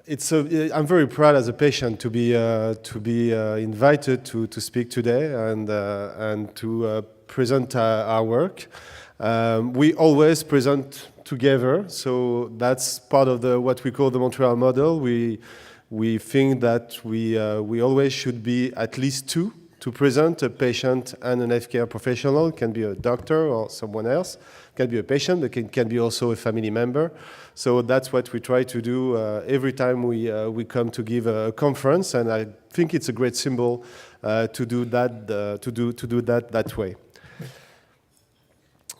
I'm very proud as a patient to be invited to speak today and to present our work. We always present together, so that's part of what we call the Montreal model. We think that we always should be at least two to present, a patient and an healthcare professional. It can be a doctor or someone else. It can be a patient, but it can be also a family member. So that's what we try to do every time we come to give a conference, and I think it's a great symbol to do that that way.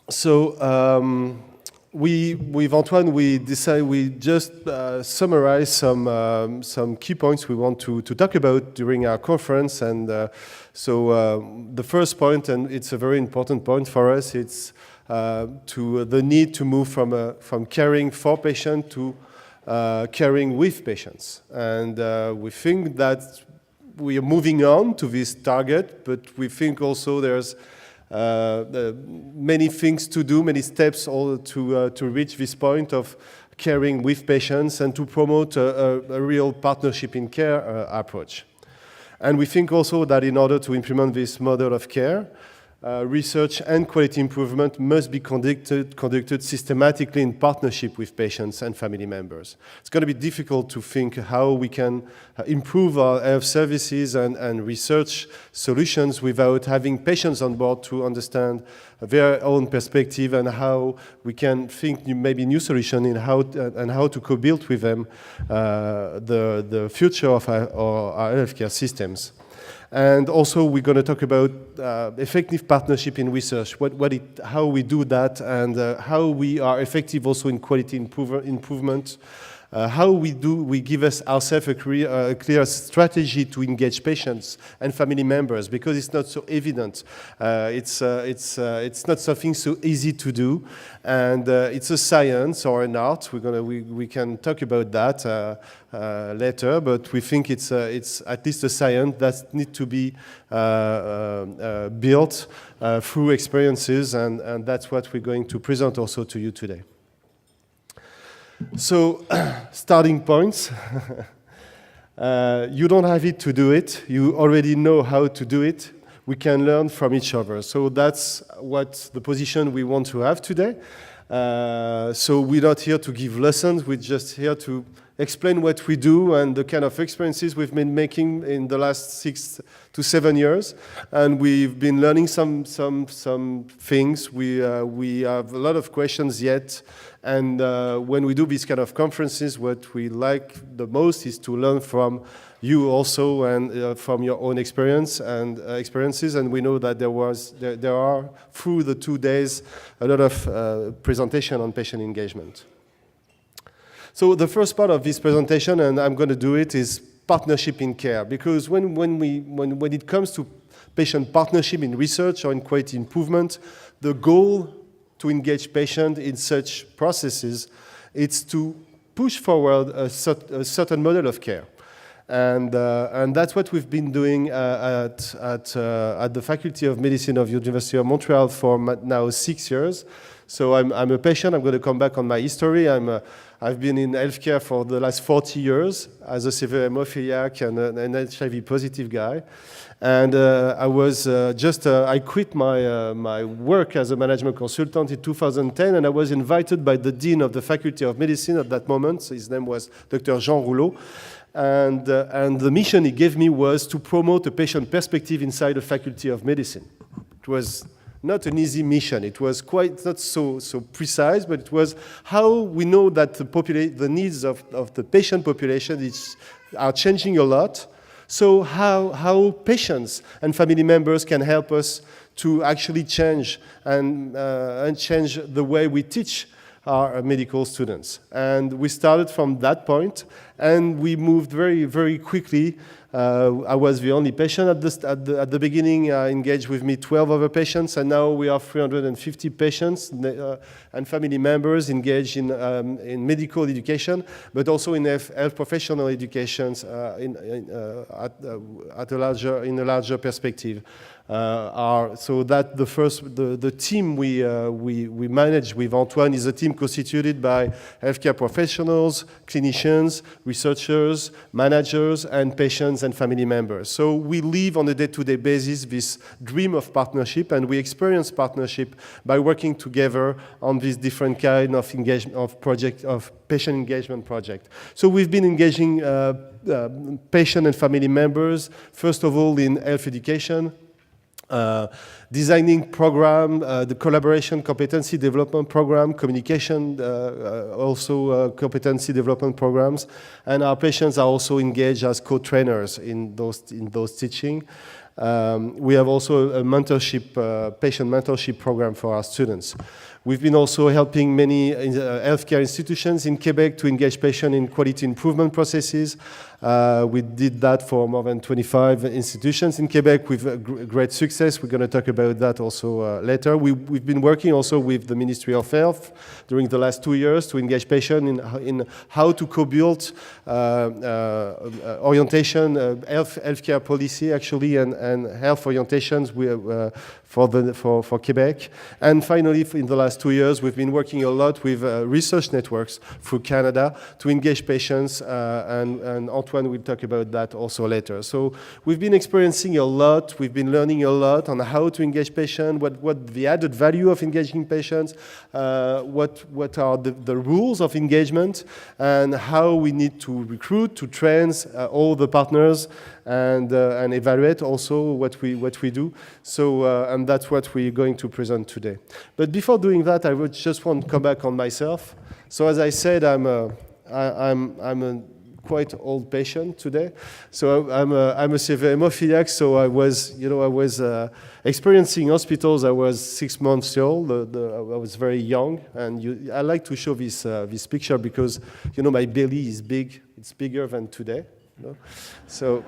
So with Antoine, we just summarize some key points we want to talk about during our conference, and so the first point, and it's a very important point for us, it's to the need to move from caring for patients to caring with patients. And we think that we are moving on to this target, but we think also there's many things to do, many steps all to reach this point of caring with patients and to promote a real partnership in care approach. And we think also that in order to implement this model of care, research and quality improvement must be conducted systematically in partnership with patients and family members. It's going to be difficult to think how we can improve our health services and research solutions without having patients on board to understand their own perspective and how we can think maybe new solutions in how to co-build with them the future of our healthcare systems. And also, we're going to talk about effective partnership in research, how we do that, and how we are effective also in quality improvement. How we give ourselves a clear strategy to engage patients and family members, because it's not so evident. It's not something so easy to do, and it's a science or an art. We can talk about that later, but we think it's at least a science that needs to be built through experiences, and that's what we're going to present also to you today. So, starting points. You don't have it to do it. You already know how to do it. We can learn from each other. So that's what the position we want to have today. So we're not here to give lessons. We're just here to explain what we do and the kind of experiences we've been making in the last 6 to 7 years. And we've been learning some things. We have a lot of questions yet. And when we do these kind of conferences, what we like the most is to learn from you also and from your own experiences. And we know that there are, through the 2 days, a lot of presentation on patient engagement. So the first part of this presentation, and I'm going to do it, is partnership in care. Because when it comes to patient partnership in research or in quality improvement, the goal to engage patients in such processes, it's to push forward a certain model of care. And that's what we've been doing at the Faculty of Medicine of the University of Montreal for now 6 years. So I'm a patient. I'm going to come back on my history. I've been in healthcare for the last 40 years as a severe hemophiliac and an HIV positive guy. And I quit my work as a management consultant in 2010, and I was invited by the dean of the Faculty of Medicine at that moment. So his name was Dr. Jean Rouleau. And the mission he gave me was to promote a patient perspective inside the Faculty of Medicine. It was not an easy mission. It was not so precise, but it was how we know that the needs of the patient population are changing a lot. So how patients and family members can help us to actually change and change the way we teach our medical students. And we started from that point, and we moved very, very quickly. I was the only patient at the beginning. Engaged with me 12 other patients, and now we are 350 patients and family members engaged in medical education, but also in health professional education in a larger perspective. So that the team we manage with Antoine is a team constituted by healthcare professionals, clinicians, researchers, managers, and patients and family members. So we live on a day-to-day basis this dream of partnership, and we experience partnership by working together on these different kind of engagement of patient engagement project. So we've been engaging patient and family members, first of all in health education, designing program, the collaboration competency development program, communication, also competency development programs, and our patients are also engaged as co-trainers in those teaching. We have also a mentorship, patient mentorship program for our students. We've been also helping many healthcare institutions in Quebec to engage patients in quality improvement processes. We did that for more than 25 institutions in Quebec with great success. We're going to talk about that also later. We've been working also with the Ministry of Health during the last 2 years to engage patients in how to co-build orientation, healthcare policy actually, and health orientations for Quebec. And finally, in the last 2 years, we've been working a lot with research networks through Canada to engage patients, and Antoine will talk about that also later. So we've been experiencing a lot, we've been learning a lot on how to engage patients, what the added value of engaging patients, what are the rules of engagement, and how we need to recruit, to train all the partners, and evaluate also what we do. So and that's what we're going to present today. But before doing that, I would just want to come back on myself. So as I said, I'm a quite old patient today. So I'm a severe hemophiliac. So I was experiencing hospitals. I was 6 months old. I was very young, and I like to show this picture because my belly is big. It's bigger than today. So.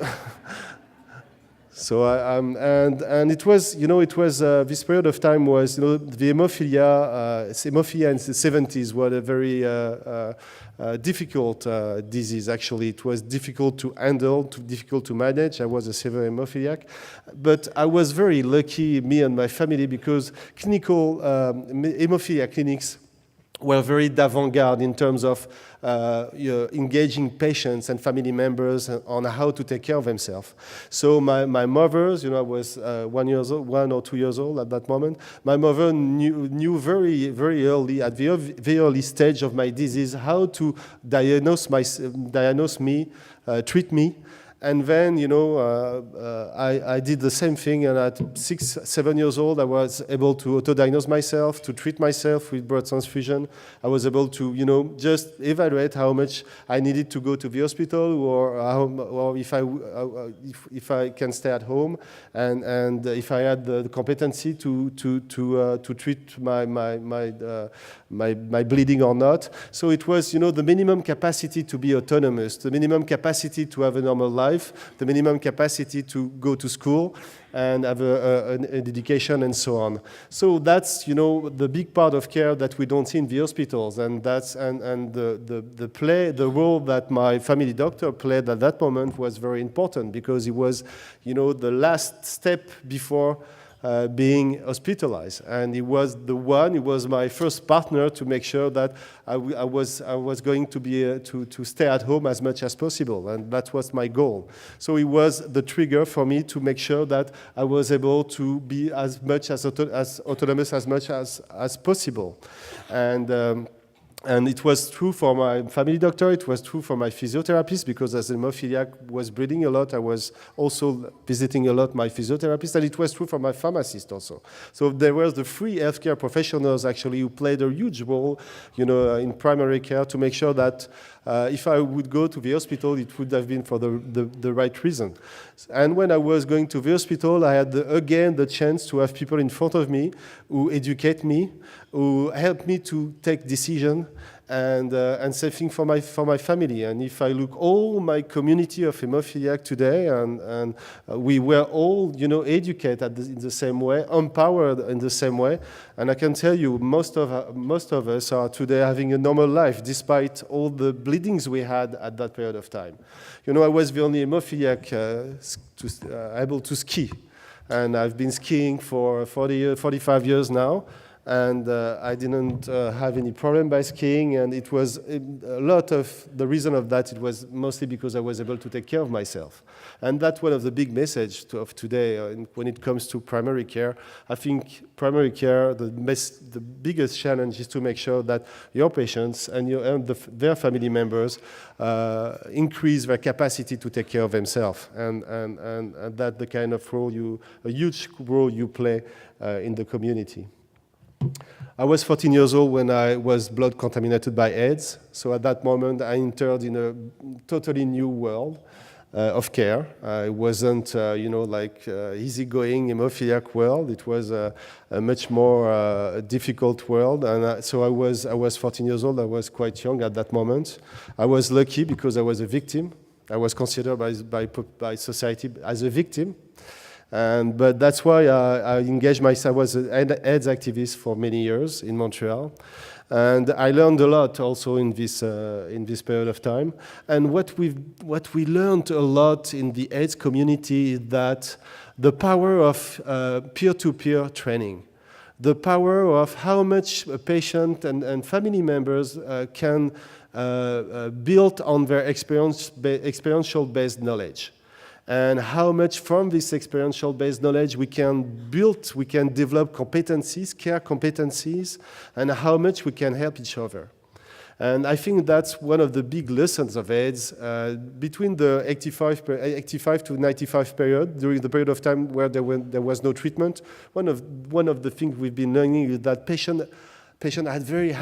So and it was this period of time was the hemophilia in the 70s was a very difficult disease. Actually, it was difficult to handle, difficult to manage. I was a severe hemophiliac, but I was very lucky, me and my family, because clinical hemophilia clinics were very d'avant-garde in terms of engaging patients and family members on how to take care of themselves. So my mother, I was 1 or 2 years old at that moment. My mother knew very, very early, at the very early stage of my disease, how to diagnose me, treat me. And then, I did the same thing, and at 6, 7 years old, I was able to auto-diagnose myself, to treat myself with blood transfusion. I was able to, just evaluate how much I needed to go to the hospital, or if I can stay at home, and if I had the competency to treat my bleeding or not. So it was, the minimum capacity to be autonomous, the minimum capacity to have a normal life, the minimum capacity to go to school and have an education and so on. So that's, the big part of care that we don't see in the hospitals, and that's the role that my family doctor played at that moment was very important, because it was, the last step before being hospitalized, and he was my first partner to make sure that I was going to be to stay at home as much as possible, and that was my goal. So it was the trigger for me to make sure that I was able to be as much as autonomous as much as possible, and it was true for my family doctor, it was true for my physiotherapist, because as a hemophiliac was bleeding a lot, I was also visiting a lot my physiotherapist, and it was true for my pharmacist also. So there were the 3 healthcare professionals actually who played a huge role, in primary care, to make sure that if I would go to the hospital, it would have been for the right reason. And when I was going to the hospital, I had again the chance to have people in front of me who educate me, who help me to take decisions, and same thing for my family. And if I look all my community of hemophiliac today, and we were all educated in the same way, empowered in the same way, and I can tell you most of us are today having a normal life despite all the bleedings we had at that period of time. I was the only hemophiliac able to ski. and I've been skiing for 45 years now, and I didn't have any problem by skiing, and it was a lot of the reason of that, it was mostly because I was able to take care of myself. And that's one of the big messages of today when it comes to primary care. I think primary care, the biggest challenge is to make sure that your patients and their family members increase their capacity to take care of themselves, and that's the kind of role a huge role you play in the community. I was 14 years old when I was blood contaminated by AIDS. So at that moment, I entered in a totally new world of care. It wasn't, easygoing hemophiliac world. It was a much more difficult world. And so I was 14 years old. I was quite young at that moment. I was lucky because I was a victim. I was considered by society as a victim. But that's why I engaged myself. I was an AIDS activist for many years in Montreal. And I learned a lot also in this period of time. And what we learned a lot in the AIDS community is that the power of peer-to-peer training, the power of how much a patient and family members can build on their experiential-based knowledge. And how much from this experiential-based knowledge we can develop competencies, care competencies, and how much we can help each other. And I think that's one of the big lessons of AIDS between the 85 to 95 period, during the period of time where there was no treatment. One of the things we've been learning is that patient had very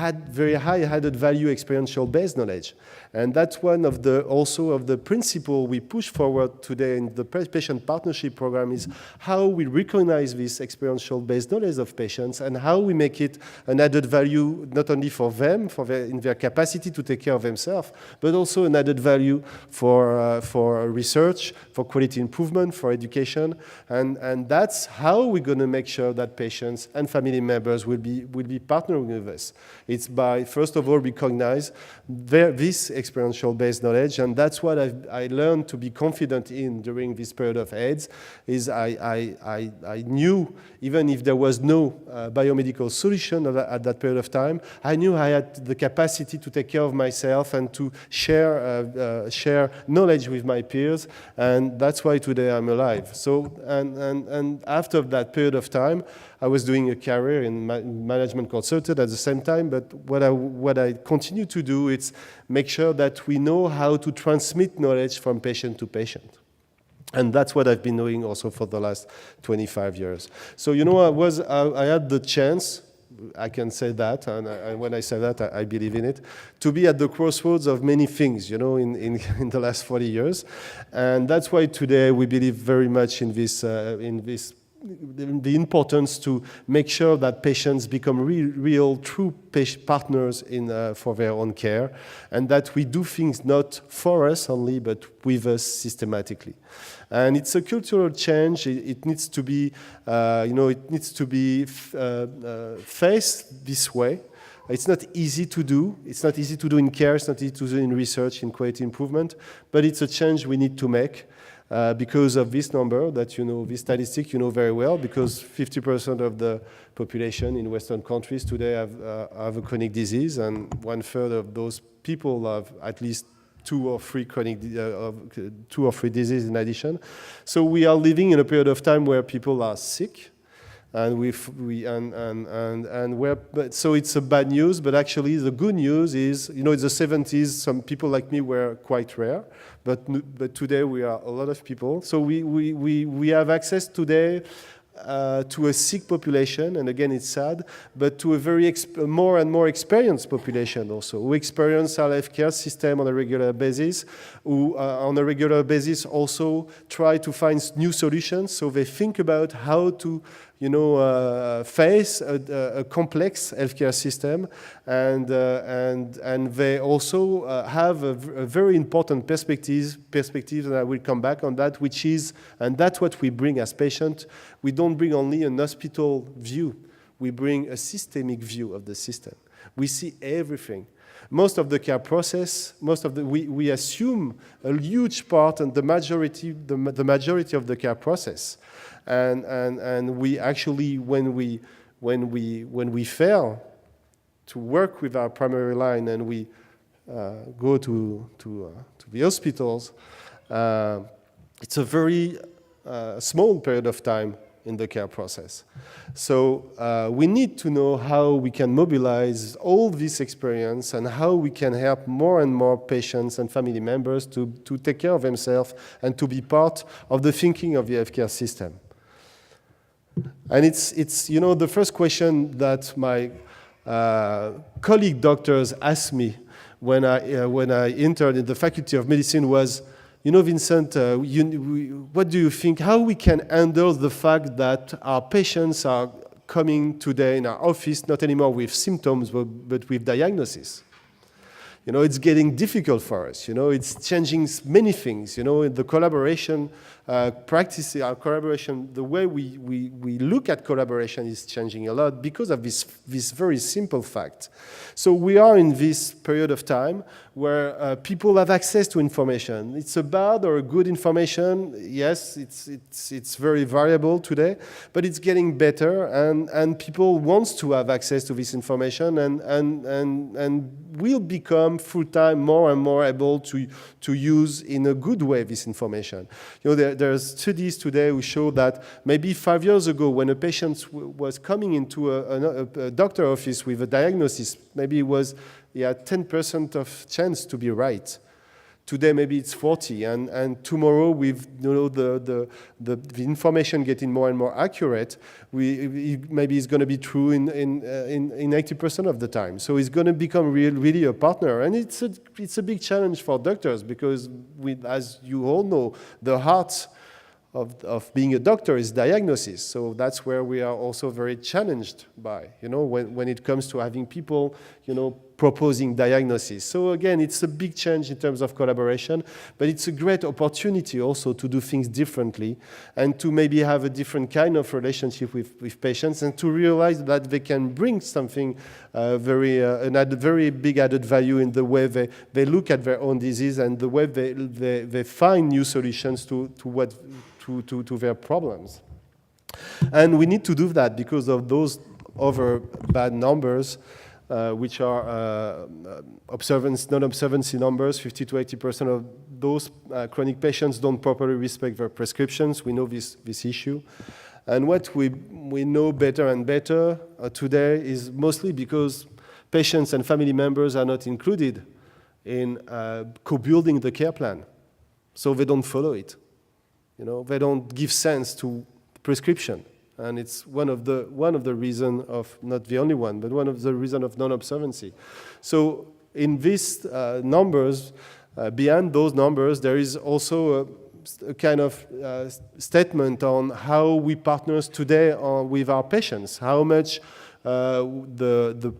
high added value experiential-based knowledge. And that's one of the principle we push forward today in the patient partnership program is how we recognize this experiential-based knowledge of patients and how we make it an added value not only for them, in their capacity to take care of themselves, but also an added value for research, for quality improvement, for education. And that's how we're going to make sure that patients and family members will be partnering with us. It's by, first of all, recognize this experiential-based knowledge, and that's what I learned to be confident in during this period of AIDS, is I knew, even if there was no biomedical solution at that period of time, I knew I had the capacity to take care of myself and to share knowledge with my peers, and that's why today I'm alive. So, and after that period of time, I was doing a career in management consultant at the same time, but what I continue to do is make sure that we know how to transmit knowledge from patient to patient. And that's what I've been doing also for the last 25 years. So, I had the chance, I can say that, and when I say that, I believe in it, to be at the crossroads of many things, in the last 40 years. And that's why today we believe very much in the importance to make sure that patients become real true partners for their own care, and that we do things not for us only, but with us systematically. And it's a cultural change. It needs to be, faced this way. It's not easy to do. It's not easy to do in care. It's not easy to do in research, in quality improvement. But it's a change we need to make. Because of this number that this statistic very well, because 50% of the population in Western countries today have a chronic disease, and 1/3 of those people have at least two or three diseases in addition. So we are living in a period of time where people are sick, and so it's a bad news. But actually, the good news is, in the 70s, some people like me were quite rare. But today we are a lot of people. So we have access today to a sick population, and again it's sad, but to a very more and more experienced population also, who experience our healthcare system on a regular basis, who on a regular basis also try to find new solutions. So they think about how to face a complex healthcare system, and they also have a very important perspective, and I will come back on that, which is, and that's what we bring as patients. We don't bring only an hospital view, we bring a systemic view of the system. We see everything. Most of the care process, we assume a huge part and the majority of the care process, and we actually, when we fail to work with our primary line and we go to the hospitals, it's a very small period of time in the care process. So we need to know how we can mobilize all this experience and how we can help more and more patients and family members to take care of themselves and to be part of the thinking of the healthcare system. And it's you know, the first question that my colleague doctors asked me when I entered in the Faculty of Medicine was, you know, Vincent, what do you think, how we can handle the fact that our patients are coming today in our office, not anymore with symptoms, but with diagnosis? You know, it's getting difficult for us. You know, it's changing many things. You know, the collaboration practice, our collaboration, the way we look at collaboration is changing a lot because of this very simple fact. So we are in this period of time where people have access to information. It's a bad or a good information. Yes, it's very variable today, but it's getting better, and people want to have access to this information, and will become full-time more and more able to use in a good way this information. You know, there's studies today who show that maybe 5 years ago, when a patient was coming into a doctor office with a diagnosis, maybe it was 10% of chance to be right. Today maybe it's 40, and tomorrow, with the information getting more and more accurate, maybe it's going to be true in 80% of the time. So it's going to become really a partner, and it's a big challenge for doctors because, as you all know, the heart of being a doctor is diagnosis. So that's where we are also very challenged by, when it comes to having people, proposing diagnosis. So again, it's a big change in terms of collaboration, but it's a great opportunity also to do things differently and to maybe have a different kind of relationship with patients, and to realize that they can bring something very big added value in the way they look at their own disease and the way they find new solutions to their problems. And we need to do that because of those other bad numbers, which are non-observancy numbers. 50 to 80% of those chronic patients don't properly respect their prescriptions. We know this issue. And what we know better and better today is mostly because patients and family members are not included in co-building the care plan. So they don't follow it. They don't give sense to prescription. And it's one of the reasons of, not the only one, but one of the reasons of non-observancy. So in these numbers, beyond those numbers, there is also a kind of statement on how we partner today with our patients, how much the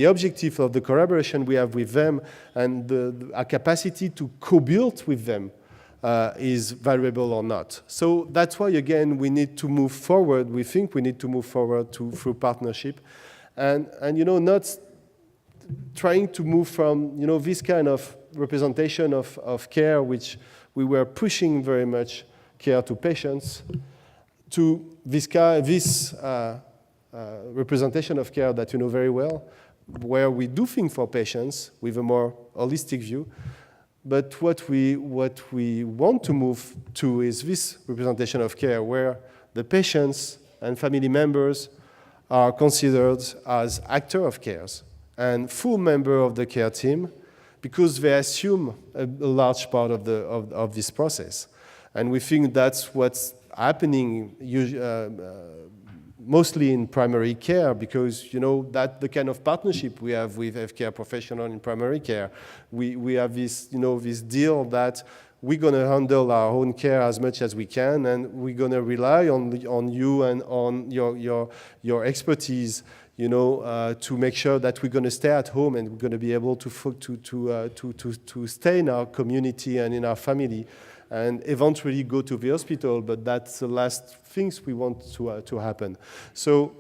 objective of the collaboration we have with them and our capacity to co-build with them is valuable or not. So that's why, again, we need to move forward. We think we need to move forward through partnership, and not trying to move from this kind of representation of care, which we were pushing very much care to patients, to this representation of care that you know very well, where we do things for patients with a more holistic view. But what we want to move to is this representation of care where the patients and family members are considered as actors of care and full member of the care team, because they assume a large part of this process. And we think that's what's happening mostly in primary care, because that the kind of partnership we have with healthcare professionals in primary care, we have this this deal that we're going to handle our own care as much as we can, and we're going to rely on you and on your expertise, to make sure that we're going to stay at home and we're going to be able to stay in our community and in our family, and eventually go to the hospital, but that's the last things we want to happen. So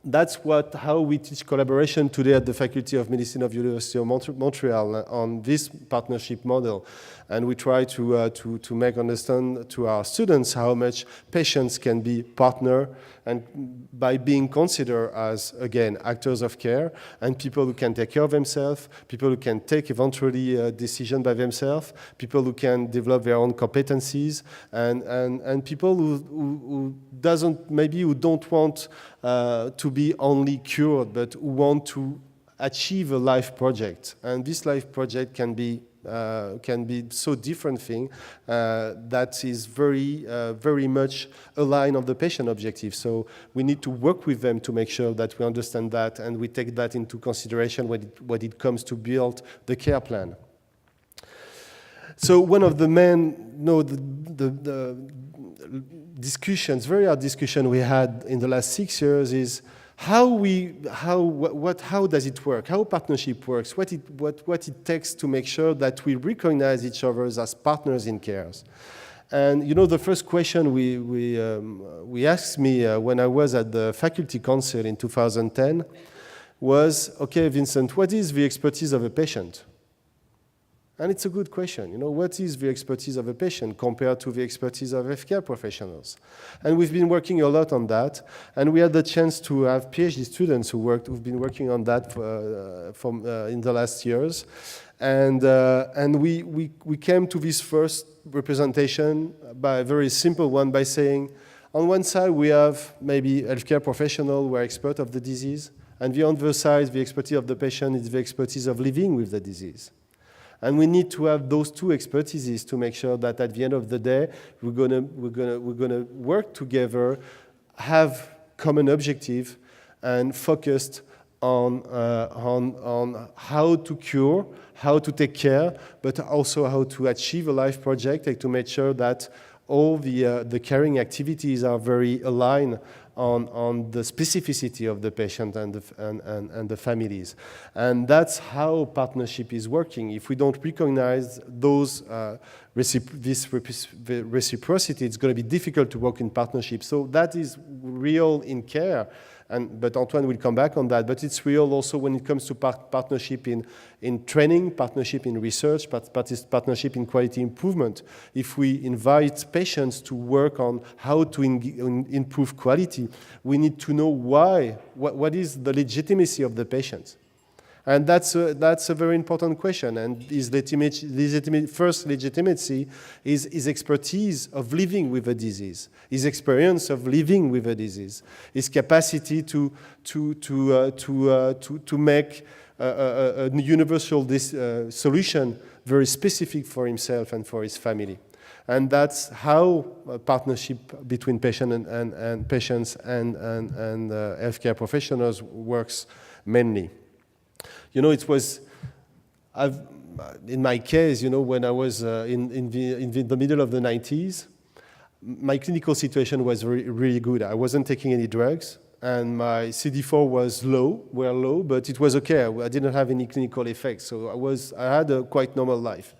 that's how we teach collaboration today at the Faculty of Medicine of University of Montreal on this partnership model. And we try to make understand to our students how much patients can be partner and by being considered as, again, actors of care and people who can take care of themselves, people who can take eventually a decision by themselves, people who can develop their own competencies, and people who don't want to be only cured, but who want to achieve a life project. And this life project can be so different thing that is very much aligned on the patient objective. So we need to work with them to make sure that we understand that and we take that into consideration when it comes to build the care plan. So one of the main, the discussions, very hard discussion we had in the last 6 years is how does it work? How partnership works? What it takes to make sure that we recognize each other as partners in care. And the first question we asked me when I was at the faculty council in 2010 was, okay, Vincent, what is the expertise of a patient? And it's a good question. What is the expertise of a patient compared to the expertise of healthcare professionals? And we've been working a lot on that. And we had the chance to have PhD students who've been working on that in the last years. And we came to this first representation by a very simple one by saying, on one side, we have maybe healthcare professionals who are experts of the disease. And on the other side, the expertise of the patient is the expertise of living with the disease. And we need to have those two expertises to make sure that at the end of the day, we're gonna work together, have common objective, and focused on how to cure, how to take care, but also how to achieve a life project and to make sure that all the caring activities are very aligned on the specificity of the patient and the families. And that's how partnership is working. If we don't recognize this reciprocity, it's going to be difficult to work in partnership. So that is real in care. But Antoine will come back on that. But it's real also when it comes to partnership in training, partnership in research, partnership in quality improvement. If we invite patients to work on how to improve quality, we need to know why. What is the legitimacy of the patient? And that's a very important question. And his first legitimacy is expertise of living with a disease, his experience of living with a disease, his capacity to make a universal solution very specific for himself and for his family. And that's how a partnership between patients and healthcare professionals works mainly. It was, in my case, when I was in the middle of the 90s, my clinical situation was really good. I wasn't taking any drugs, and my CD4 were low, but it was okay. I didn't have any clinical effects, so I had a quite normal life.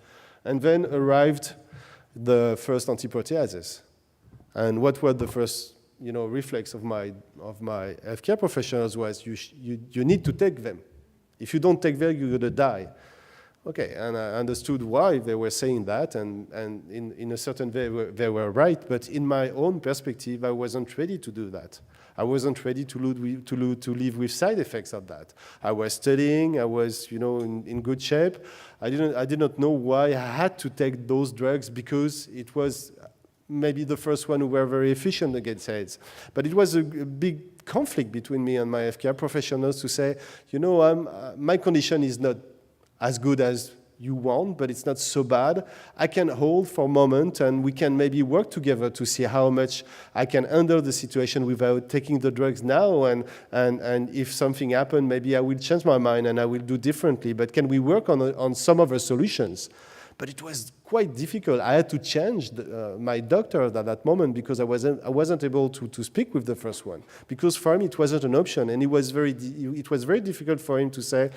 And then arrived the first antiproteases. And what were the first reflex of my healthcare professionals was you need to take them. If you don't take them, you're going to die. Okay, and I understood why they were saying that, and in a certain way they were right, but in my own perspective, I wasn't ready to do that. I wasn't ready to live with side effects of that. I was studying, I was in good shape. I did not know why I had to take those drugs because it was maybe the first one who were very efficient against AIDS. But it was a big conflict between me and my healthcare professionals to say, my condition is not as good as you want, but it's not so bad. I can hold for a moment and we can maybe work together to see how much I can handle the situation without taking the drugs now. And if something happened, maybe I will change my mind and I will do differently. But can we work on some other solutions? But it was quite difficult. I had to change my doctor at that moment because I wasn't able to speak with the first one because for him it wasn't an option, and it was very difficult for him to say,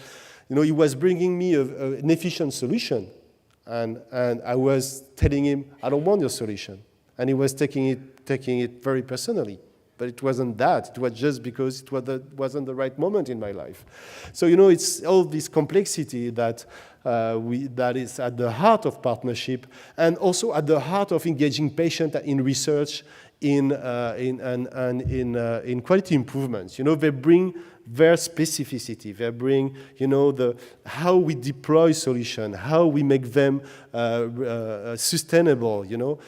he was bringing me an efficient solution, and I was telling him I don't want your solution, and he was taking it very personally. but it wasn't that. It was just because it wasn't the right moment in my life. So, you know, it's all this complexity that that is at the heart of partnership, and also at the heart of engaging patients in research, in quality improvements. You know, they bring their specificity. They bring, you know, how we deploy solutions, how we make them sustainable, you know.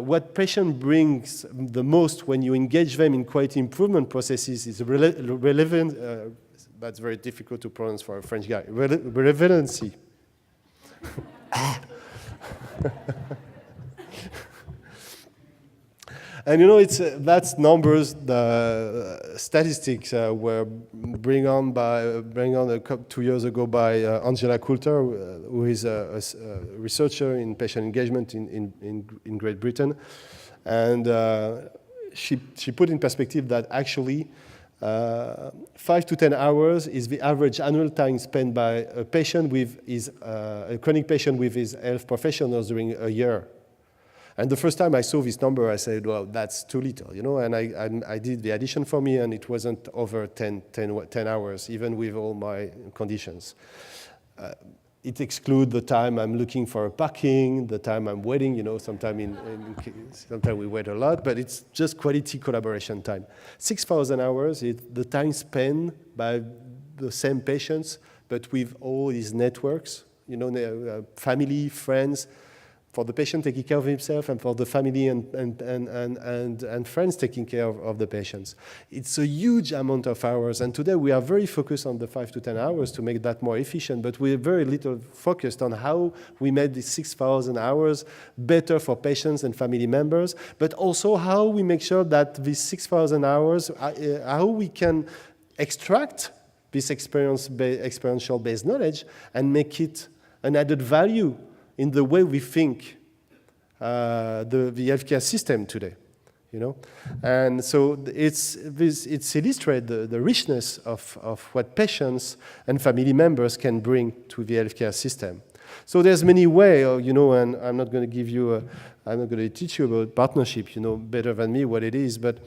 What patient brings the most when you engage them in quality improvement processes is relevant, that's very difficult to pronounce for a French guy, relevancy. And you know, that's numbers. The statistics were bring on 2 years ago by Angela Coulter, who is a researcher in patient engagement in Great Britain, and she put in perspective that actually 5 to 10 hours is the average annual time spent by a patient with a chronic patient with his health professionals during a year. And the first time I saw this number, I said, well, that's too little, you know, and I did the addition for me, and it wasn't over 10 hours, even with all my conditions. It excludes the time I'm looking for a parking, the time I'm waiting, you know, sometimes we wait a lot, but it's just quality collaboration time. 6,000 hours is the time spent by the same patients, but with all these networks, you know, family, friends, for the patient taking care of himself, and for the family and friends taking care of the patients. It's a huge amount of hours, and today we are very focused on the 5 to 10 hours to make that more efficient, but we're very little focused on how we made these 6,000 hours better for patients and family members, but also how we make sure that these 6,000 hours, how we can extract this experiential-based knowledge and make it an added value in the way we think the healthcare system today, you know, and so it's illustrates the richness of what patients and family members can bring to the healthcare system. So there's many ways, you know, and I'm not going to give you, I'm not going to teach you about partnership, you know, better than me what it is, but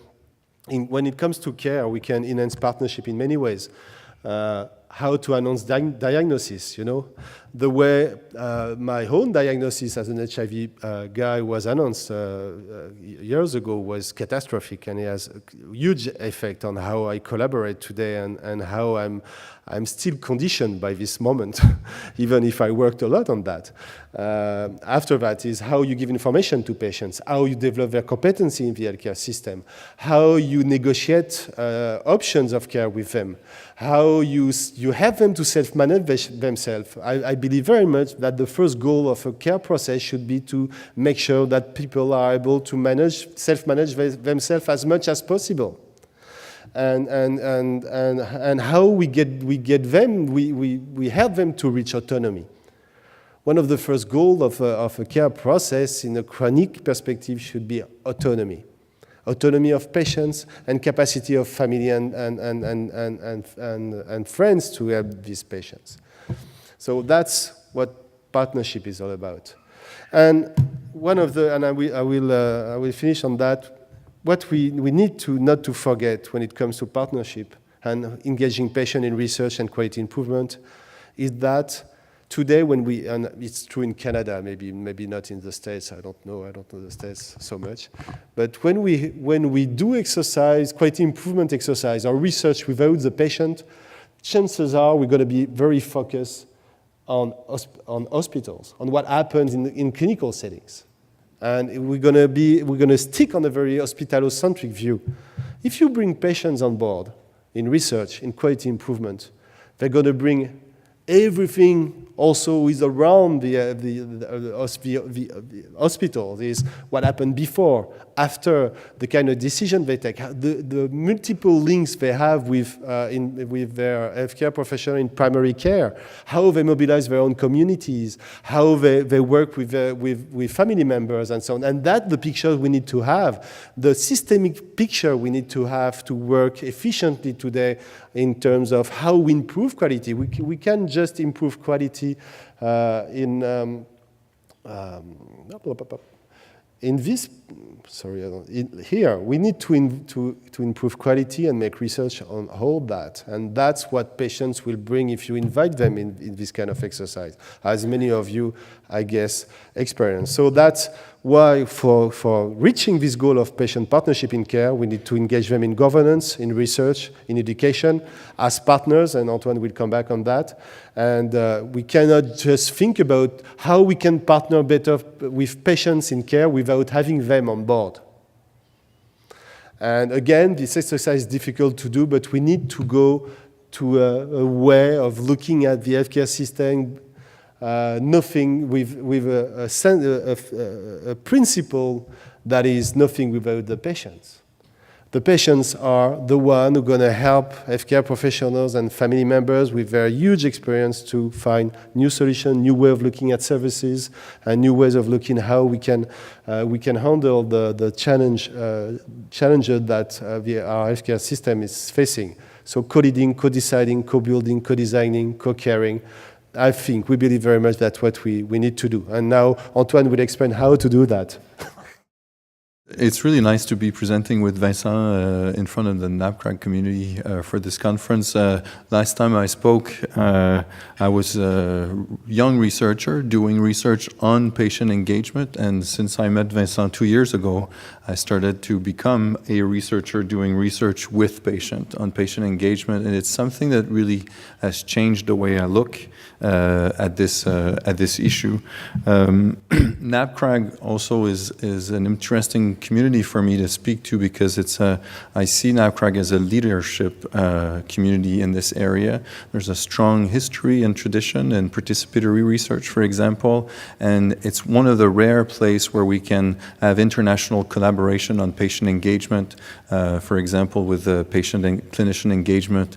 when it comes to care, we can enhance partnership in many ways. How to announce diagnosis, you know. The way my own diagnosis as an HIV guy was announced years ago was catastrophic, and it has a huge effect on how I collaborate today and how I'm still conditioned by this moment, even if I worked a lot on that. After that is how you give information to patients, how you develop their competency in the healthcare system, how you negotiate options of care with them, how you help them to self-manage themselves. I believe very much that the first goal of a care process should be to make sure that people are able to self-manage themselves as much as possible. And how we get them, we help them to reach autonomy. One of the first goals of a care process in a chronic perspective should be autonomy. Autonomy of patients and capacity of family and friends to help these patients. So that's what partnership is all about. And I will finish on that. What we need not to forget when it comes to partnership and engaging patients in research and quality improvement is that today, and it's true in Canada, maybe not in the States, I don't know the States so much, but when we do exercise, quality improvement exercise or research without the patient, chances are we're going to be very focused on hospitals, on what happens in clinical settings. And we're going to stick on a very hospitalocentric view. If you bring patients on board in research, in quality improvement, they're going to bring everything also is around the hospital. Is what happened before, after, the kind of decision they take, the multiple links they have with their healthcare professional in primary care, how they mobilize their own communities, how they work with family members and so on. And that's the picture we need to have, the systemic picture we need to have to work efficiently today in terms of how we improve quality. We can't just improve quality in this, here, we need to improve quality and make research on all that. And that's what patients will bring if you invite them in this kind of exercise, as many of you, I guess, experience. So that's why for reaching this goal of patient partnership in care, we need to engage them in governance, in research, in education, as partners, and Antoine will come back on that. And we cannot just think about how we can partner better with patients in care without having them on board. And again, this exercise is difficult to do, but we need to go to a way of looking at the healthcare system, nothing with a principle that is nothing without the patients. The patients are the one who are going to help healthcare professionals and family members with their huge experience to find new solutions, new way of looking at services, and new ways of looking how we can handle the challenges that our healthcare system is facing. So co-leading, co-deciding, co-building, co-designing, co-caring. I think we believe very much that's what we need to do. And now Antoine will explain how to do that. It's really nice to be presenting with Vincent in front of the NAPCRAG community for this conference. Last time I spoke, I was a young researcher doing research on patient engagement, and since I met Vincent 2 years ago, I started to become a researcher doing research with patient on patient engagement, and it's something that really has changed the way I look at this issue. NAPCRAG also is an interesting community for me to speak to because I see NAPCRAG as a leadership community in this area. There's a strong history and tradition in participatory research, for example, and it's one of the rare places where we can have international collaboration on patient engagement, for example, with the patient and clinician engagement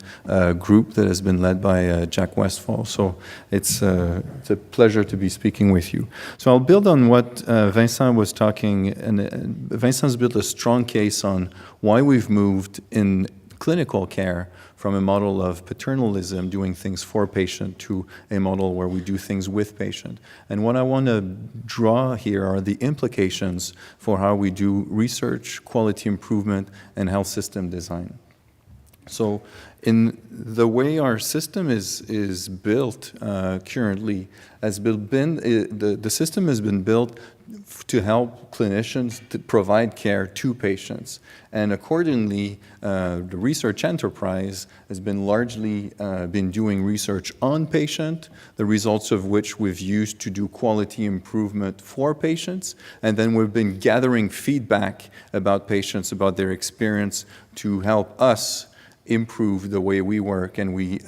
group that has been led by Jack Westphal. So it's a pleasure to be speaking with you. So I'll build on what Vincent was talking, and Vincent's built a strong case on why we've moved in clinical care from a model of paternalism, doing things for patient, to a model where we do things with patient. And what I want to draw here are the implications for how we do research, quality improvement, and health system design. So in the way our system is built currently, the system has been built to help clinicians to provide care to patients. And accordingly, the research enterprise has been largely been doing research on patient, the results of which we've used to do quality improvement for patients. And then we've been gathering feedback about patients, about their experience, to help us improve the way we work and we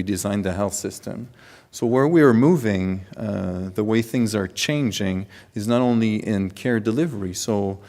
design the health system. So where we are moving, the way things are changing is not only in care delivery. So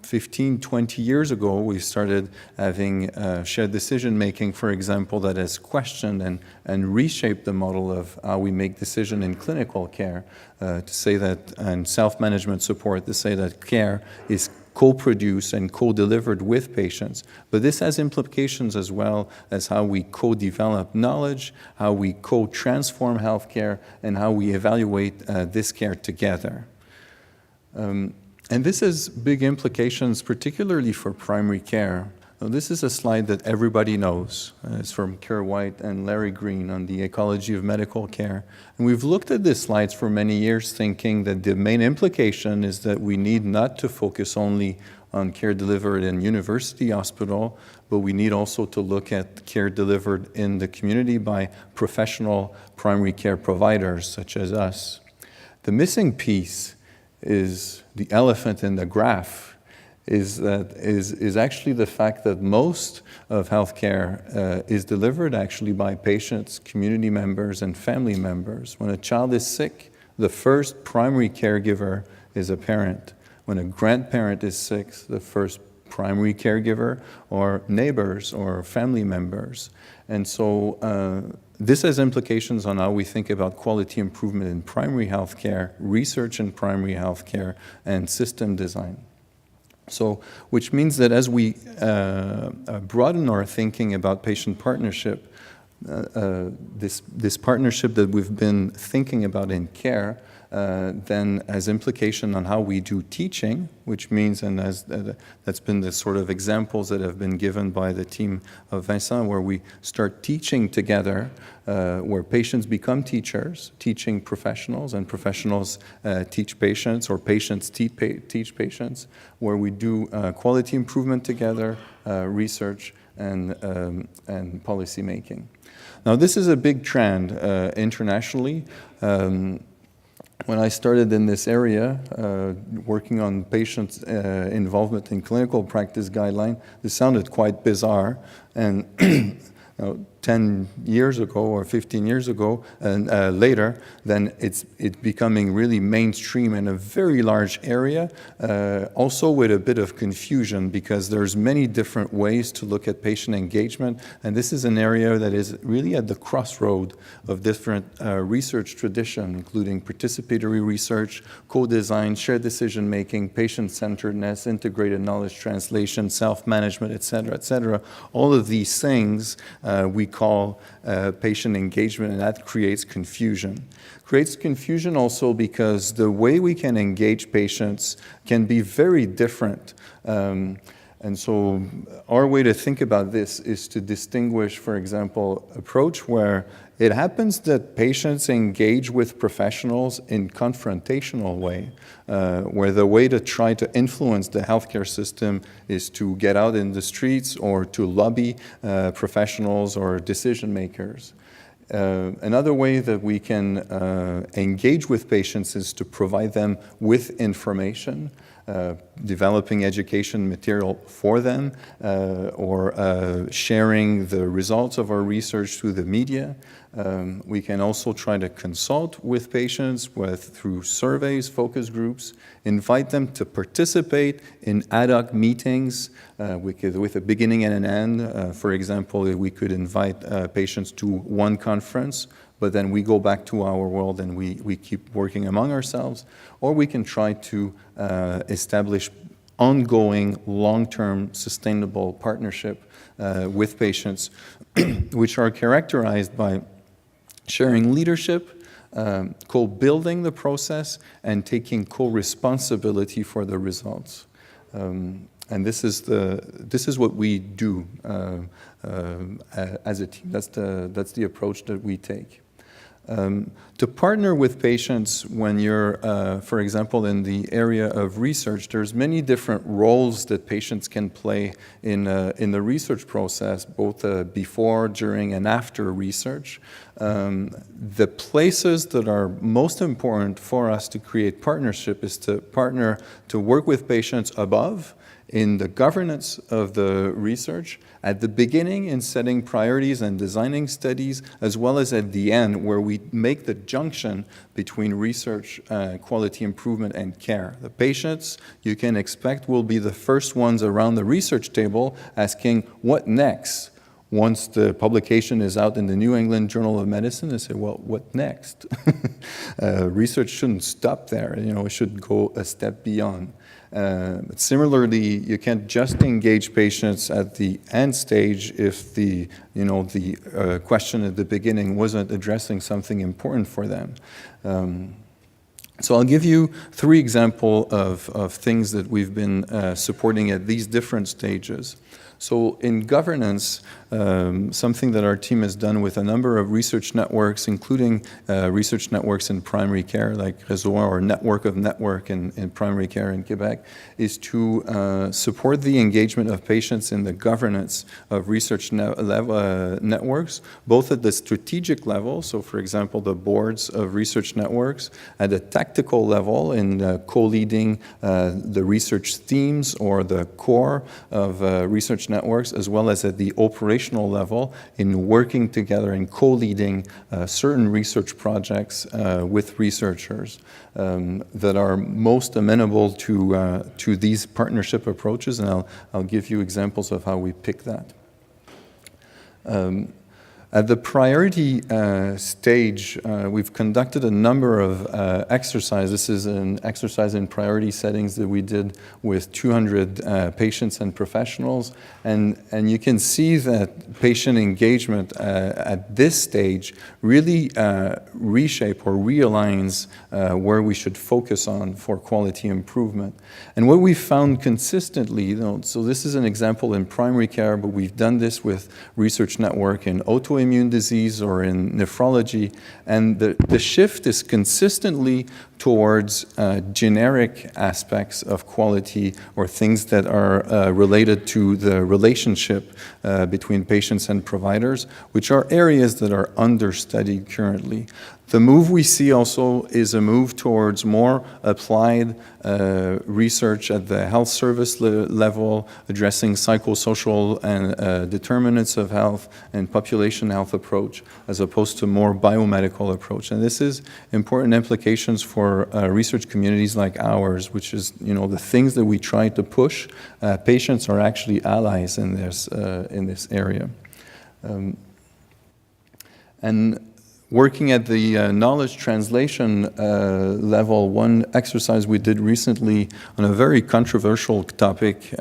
15, 20 years ago, we started having shared decision making, for example, that has questioned and reshaped the model of how we make decision in clinical care, to say that, and self-management support, to say that care is co-produced and co-delivered with patients. But this has implications as well as how we co-develop knowledge, how we co-transform healthcare, and how we evaluate this care together. And this has big implications, particularly for primary care. Now, this is a slide that everybody knows. It's from Kerr White and Larry Green on the ecology of medical care. And we've looked at these slides for many years thinking that the main implication is that we need not to focus only on care delivered in university hospital, but we need also to look at care delivered in the community by professional primary care providers such as us. The missing piece is the elephant in the graph, is actually the fact that most of healthcare is delivered actually by patients, community members, and family members. When a child is sick, the first primary caregiver is a parent. When a grandparent is sick, the first primary caregiver or neighbors or family members. And so this has implications on how we think about quality improvement in primary healthcare, research in primary healthcare, and system design. So, which means that as we broaden our thinking about patient partnership, this partnership that we've been thinking about in care then has implication on how we do teaching, which means, and that's been the sort of examples that have been given by the team of Vincent, where we start teaching together, where patients become teachers, teaching professionals, and professionals teach patients, or patients teach patients, where we do quality improvement together, research, and policy making. Now, this is a big trend internationally. When I started in this area, working on patients' involvement in clinical practice guideline, this sounded quite bizarre. And 10 years ago or 15 years ago and later, then it's becoming really mainstream in a very large area, also with a bit of confusion because there's many different ways to look at patient engagement, and this is an area that is really at the crossroad of different research tradition, including participatory research, co-design, shared decision-making, patient-centeredness, integrated knowledge translation, self-management, et cetera, all of these things we call patient engagement, and that creates confusion. Creates confusion also because the way we can engage patients can be very different. And so our way to think about this is to distinguish, for example, approach where it happens that patients engage with professionals in confrontational way, where the way to try to influence the healthcare system is to get out in the streets or to lobby professionals or decision makers. Another way that we can engage with patients is to provide them with information, developing education material for them, or sharing the results of our research through the media. We can also try to consult with patients through surveys, focus groups, invite them to participate in ad hoc meetings with a beginning and an end. For example, we could invite patients to one conference, but then we go back to our world and we keep working among ourselves. Or we can try to establish ongoing, long-term, sustainable partnership with patients, which are characterized by sharing leadership, co-building the process, and taking co-responsibility for the results. And this is what we do as a team. That's the approach that we take. To partner with patients when you're, for example, in the area of research, there's many different roles that patients can play in the research process, both before, during, and after research. The places that are most important for us to create partnership is to partner to work with patients above, in the governance of the research, at the beginning in setting priorities and designing studies, as well as at the end where we make the junction between research, quality improvement, and care. The patients, you can expect, will be the first ones around the research table asking, what next? Once the publication is out in the New England Journal of Medicine, they say, well, what next? Research shouldn't stop there. It should go a step beyond. But similarly, you can't just engage patients at the end stage if the question at the beginning wasn't addressing something important for them. So I'll give you 3 examples of things that we've been supporting at these different stages. So in governance, something that our team has done with a number of research networks, including research networks in primary care, like Réseau or Network of Network in primary care in Quebec, is to support the engagement of patients in the governance of research networks, both at the strategic level, so for example, the boards of research networks, at the tactical level in co-leading the research themes or the core of research networks, as well as at the operational level in working together and co-leading certain research projects with researchers that are most amenable to these partnership approaches, and I'll give you examples of how we pick that. At the priority stage, we've conducted a number of exercises. This is an exercise in priority settings that we did with 200 patients and professionals. And you can see that patient engagement at this stage really reshape or realigns where we should focus on for quality improvement. And what we found consistently, so this is an example in primary care, but we've done this with research network in autoimmune disease or in nephrology, and the shift is consistently towards generic aspects of quality or things that are related to the relationship between patients and providers, which are areas that are understudied currently. The move we see also is a move towards more applied research at the health service level, addressing psychosocial and determinants of health and population health approach, as opposed to more biomedical approach. And this is important implications for research communities like ours, which is, the things that we try to push. Patients are actually allies in this area. And working at the knowledge translation level, one exercise we did recently on a very controversial topic,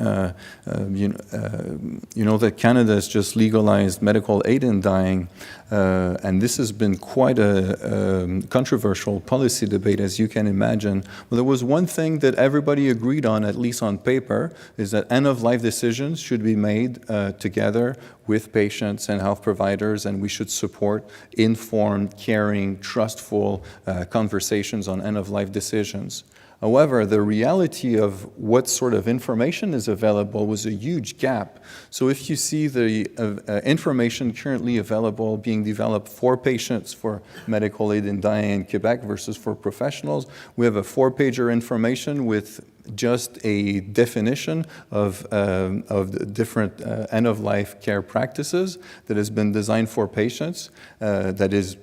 that Canada has just legalized medical aid in dying, and this has been quite a controversial policy debate, as you can imagine. Well, there was one thing that everybody agreed on, at least on paper, is that end-of-life decisions should be made together with patients and health providers, and we should support informed, caring, trustful conversations on end-of-life decisions. However, the reality of what sort of information is available was a huge gap. So if you see the information currently available being developed for patients for medical aid in dying in Quebec versus for professionals, we have a 4-pager information with just a definition of the different end-of-life care practices that has been designed for patients, that is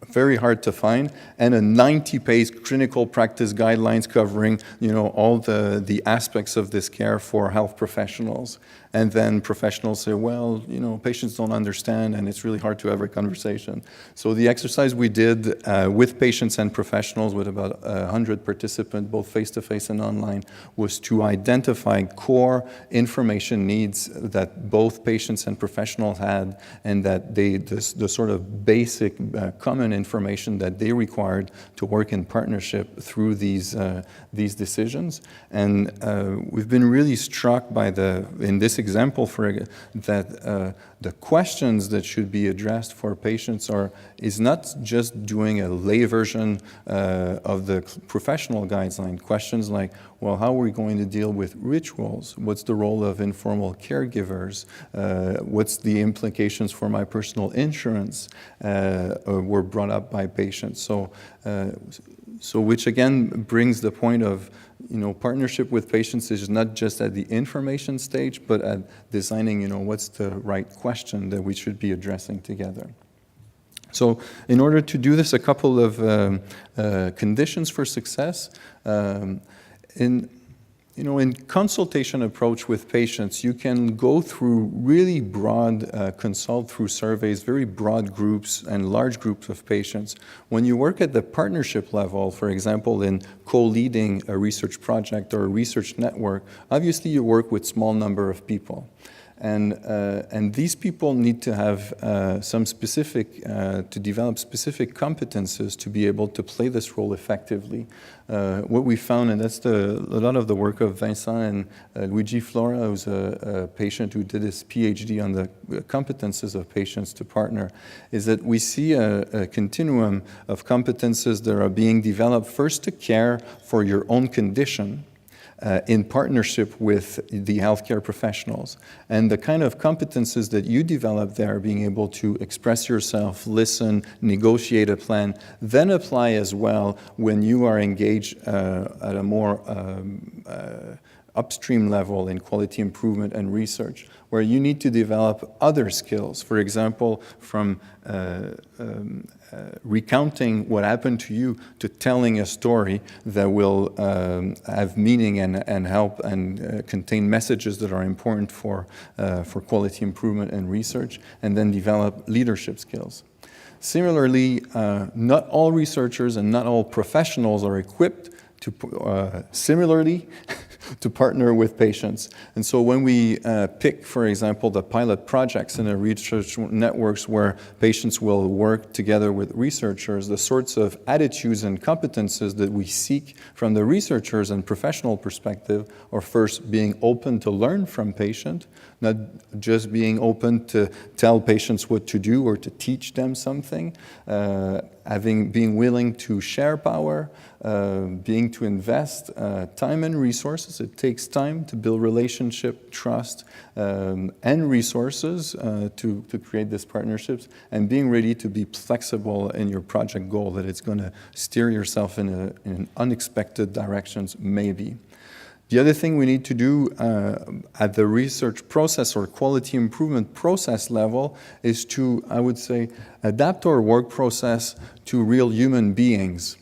very hard to find, and a 90-page clinical practice guidelines covering, all the aspects of this care for health professionals. And then professionals say, well, patients don't understand, and it's really hard to have a conversation. So the exercise we did with patients and professionals, with about 100 participants, both face-to-face and online, was to identify core information needs that both patients and professionals had, and that the sort of basic common information that they required to work in partnership through these decisions. And we've been really struck by in this example that the questions that should be addressed for patients is not just doing a lay version of the professional guideline. Questions like, well, how are we going to deal with rituals? What's the role of informal caregivers? What's the implications for my personal insurance? Were brought up by patients. So which again brings the point of, partnership with patients is not just at the information stage, but at designing, what's the right question that we should be addressing together. So in order to do this, a couple of conditions for success. In consultation approach with patients, you can go through really broad, consult through surveys, very broad groups and large groups of patients. When you work at the partnership level, for example, in co-leading a research project or a research network, obviously you work with small number of people. And these people need to have to develop specific competences to be able to play this role effectively. What we found, and that's a lot of the work of Vincent and Luigi Flora, who's a patient who did his PhD on the competences of patients to partner, is that we see a continuum of competences that are being developed first to care for your own condition, in partnership with the healthcare professionals. And the kind of competences that you develop there, being able to express yourself, listen, negotiate a plan, then apply as well when you are engaged at a more upstream level in quality improvement and research, where you need to develop other skills. For example, from recounting what happened to you to telling a story that will have meaning and help and contain messages that are important for quality improvement and research, and then develop leadership skills. Similarly, not all researchers and not all professionals are equipped to similarly to partner with patients. And so when we pick, for example, the pilot projects in the research networks where patients will work together with researchers, the sorts of attitudes and competences that we seek from the researchers and professional perspective are first being open to learn from patient, not just being open to tell patients what to do or to teach them something, being willing to share power, being to invest time and resources. It takes time to build relationship, trust, and resources to create these partnerships, and being ready to be flexible in your project goal, that it's going to steer yourself in unexpected directions, maybe. The other thing we need to do at the research process or quality improvement process level is to, I would say, adapt our work process to real human beings.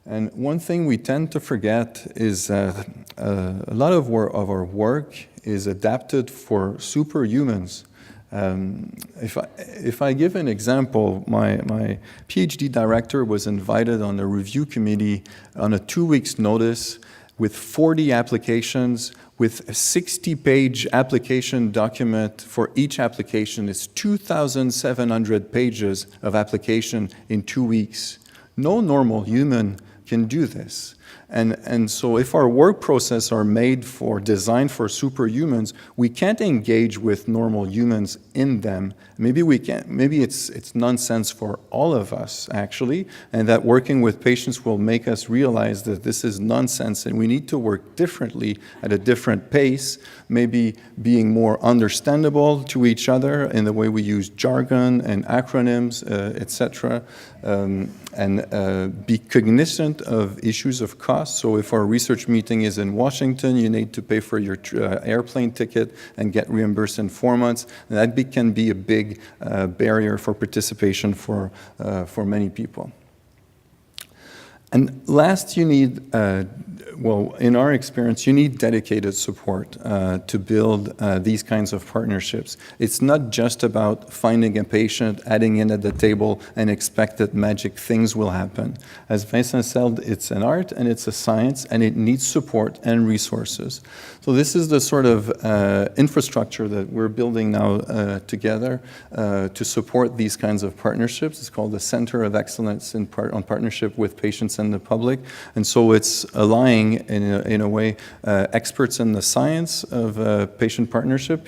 And one thing we tend to forget is a lot of our work is adapted for superhumans. If I give an example, my PhD director was invited on a review committee on a 2 weeks notice with 40 applications, with a 60-page application document for each application. It's 2,700 pages of application in 2 weeks. No normal human can do this. And so if our work process are designed for superhumans, we can't engage with normal humans in them. Maybe we can. Maybe it's nonsense for all of us, actually, and that working with patients will make us realize that this is nonsense and we need to work differently at a different pace, maybe being more understandable to each other in the way we use jargon and acronyms, etc., and be cognizant of issues of cost. So if our research meeting is in Washington, you need to pay for your airplane ticket and get reimbursed in 4 months. And that can be a big barrier for participation for many people. And last, you need, in our experience, you need dedicated support to build these kinds of partnerships. It's not just about finding a patient, adding in at the table, and expect that magic things will happen. As Vincent said, it's an art and it's a science, and it needs support and resources. So this is the sort of infrastructure that we're building now together to support these kinds of partnerships. It's called the Center of Excellence on Partnership with Patients and the Public. And so it's aligning, in a way, experts in the science of patient partnership,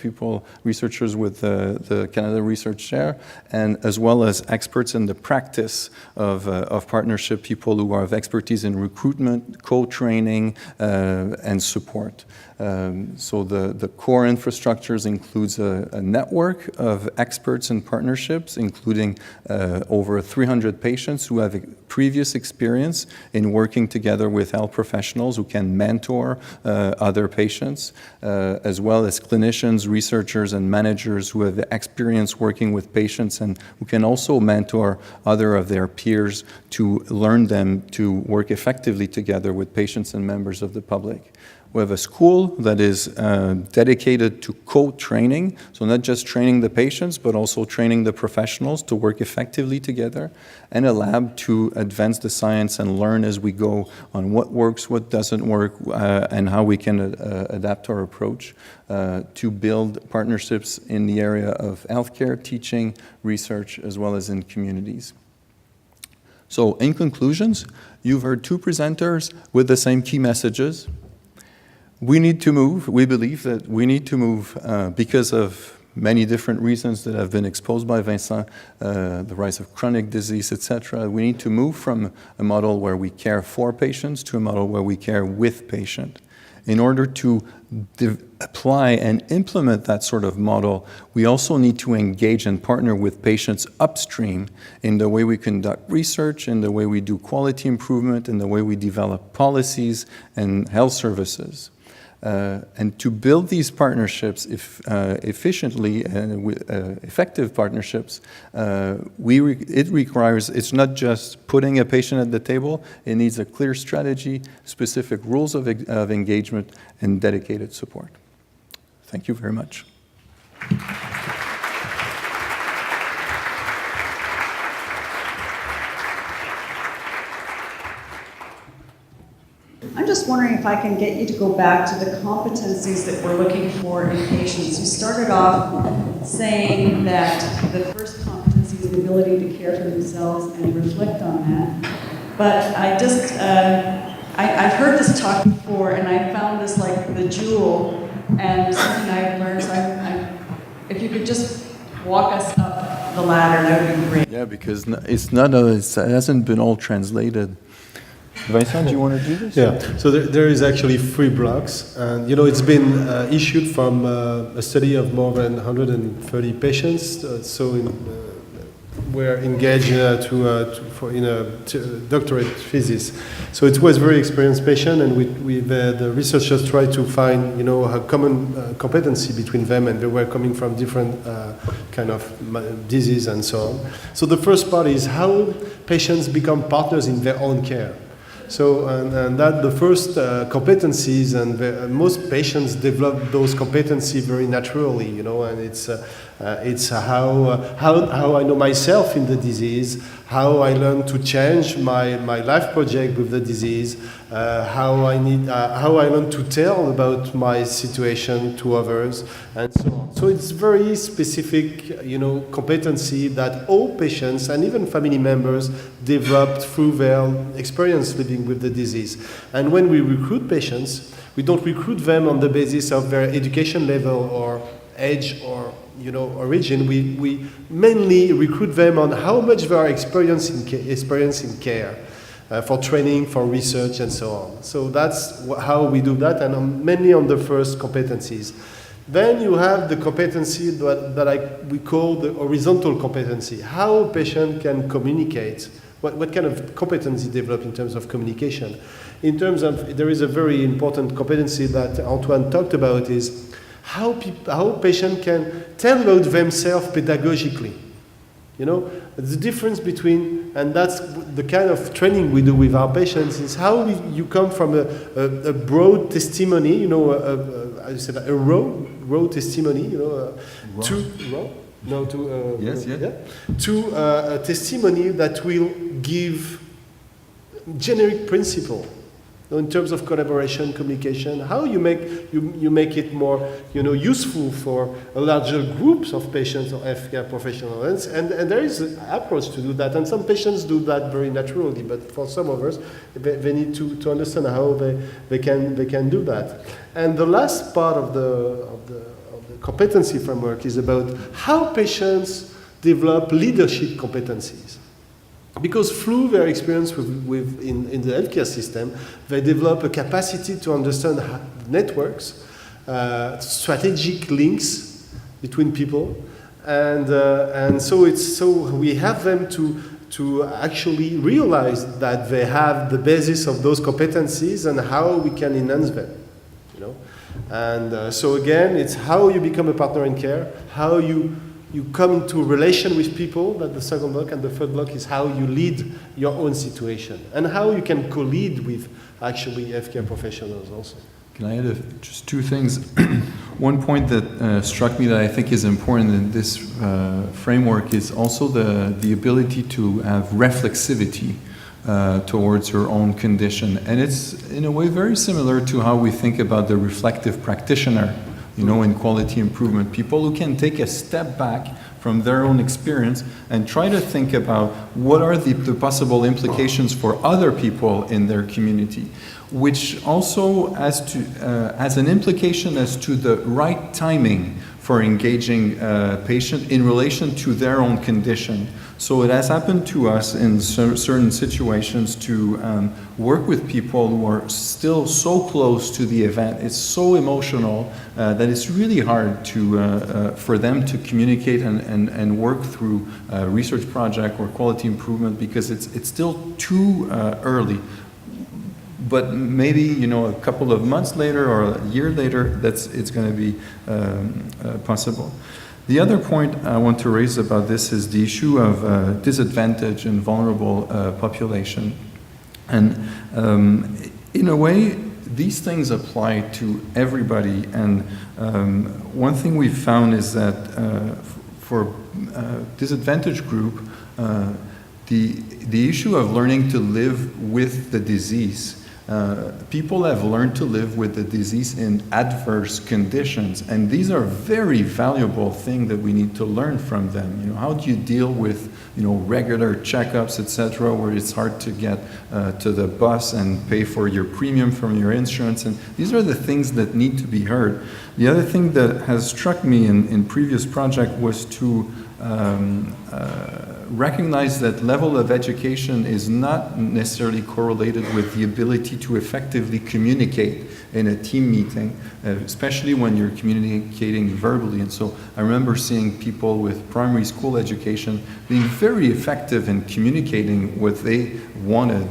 researchers with the Canada Research Chair, and as well as experts in the practice of partnership, people who have expertise in recruitment, co-training, and support. So the core infrastructures includes a network of experts and partnerships, including over 300 patients who have previous experience in working together with health professionals who can mentor other patients, as well as clinicians, researchers, and managers who have experience working with patients and who can also mentor other of their peers to learn them to work effectively together with patients and members of the public. We have a school that is dedicated to co-training, so not just training the patients, but also training the professionals to work effectively together, and a lab to advance the science and learn as we go on what works, what doesn't work, and how we can adapt our approach to build partnerships in the area of healthcare, teaching, research, as well as in communities. So in conclusions, you've heard two presenters with the same key messages. We need to move. We believe that we need to move because of many different reasons that have been exposed by Vincent, the rise of chronic disease, etc. We need to move from a model where we care for patients to a model where we care with patients. In order to apply and implement that sort of model, we also need to engage and partner with patients upstream in the way we conduct research, in the way we do quality improvement, in the way we develop policies and health services. And to build these partnerships efficiently and with effective partnerships, it requires, it's not just putting a patient at the table, it needs a clear strategy, specific rules of engagement, and dedicated support. Thank you very much. I'm just wondering if I can get you to go back to the competencies that we're looking for in patients. You started off saying that the first competency is the ability to care for themselves and reflect on that. But I've heard this talk before, and I found this like the jewel, and something I've learned. So if you could just walk us up the ladder, that would be great. Yeah, because it hasn't been all translated. Vincent, do you want to do this? Yeah, so there is actually 3 blocks, and it's been issued from a study of more than 130 patients. We're engaged in a doctorate thesis. So it was very experienced patient, and the researchers tried to find a common competency between them, and they were coming from different kind of disease and so on. So the first part is how patients become partners in their own care. So, and that the first competencies, and most patients develop those competencies very naturally, and it's how I know myself in the disease, how I learn to change my life project with the disease, how I learn to tell about my situation to others, and so on. So it's very specific, competency that all patients and even family members developed through their experience living with the disease. And when we recruit patients, we don't recruit them on the basis of their education level or age or origin. We mainly recruit them on how much they are experiencing care, for training, for research, and so on. So that's how we do that, and mainly on the first competencies. Then you have the competency that we call the horizontal competency, how a patient can communicate, what kind of competency develop in terms of communication. In terms of, there is a very important competency that Antoine talked about, is how patients can tell about themselves pedagogically. The difference between, and that's the kind of training we do with our patients, is how you come from a broad testimony, I said a raw testimony, to a testimony that will give generic principle. In terms of collaboration, communication, how you make it more, useful for a larger groups of patients or healthcare professionals, and there is an approach to do that, and some patients do that very naturally, but for some others, they need to understand how they can do that. And the last part of the competency framework is about how patients develop leadership competencies. Because through their experience in the healthcare system, they develop a capacity to understand networks, strategic links between people, and so we have them to actually realize that they have the basis of those competencies and how we can enhance them, And so again, it's how you become a partner in care, how you come into a relation with people, that's the second block, and the third block is how you lead your own situation, and how you can co-lead with actually healthcare professionals also. Can I add just 2 things? One point that struck me that I think is important in this framework is also the ability to have reflexivity towards your own condition. And it's in a way very similar to how we think about the reflective practitioner, in quality improvement. People who can take a step back from their own experience and try to think about what are the possible implications for other people in their community, which also has an implication as to the right timing for engaging a patient in relation to their own condition. So it has happened to us in certain situations to work with people who are still so close to the event. It's so emotional that it's really hard for them to communicate and work through a research project or quality improvement because it's still too early. but maybe, you know, a couple of months later or a year later, it's going to be possible. The other point I want to raise about this is the issue of disadvantaged and vulnerable population. And in a way, these things apply to everybody. And one thing we've found is that for disadvantaged group, the issue of learning to live with the disease, people have learned to live with the disease in adverse conditions, and these are very valuable things that we need to learn from them. You know, how do you deal with, you know, regular checkups, etc., where it's hard to get to the bus and pay for your premium from your insurance, and these are the things that need to be heard. The other thing that has struck me in previous project was to recognize that level of education is not necessarily correlated with the ability to effectively communicate in a team meeting, especially when you're communicating verbally. And so I remember seeing people with primary school education being very effective in communicating what they wanted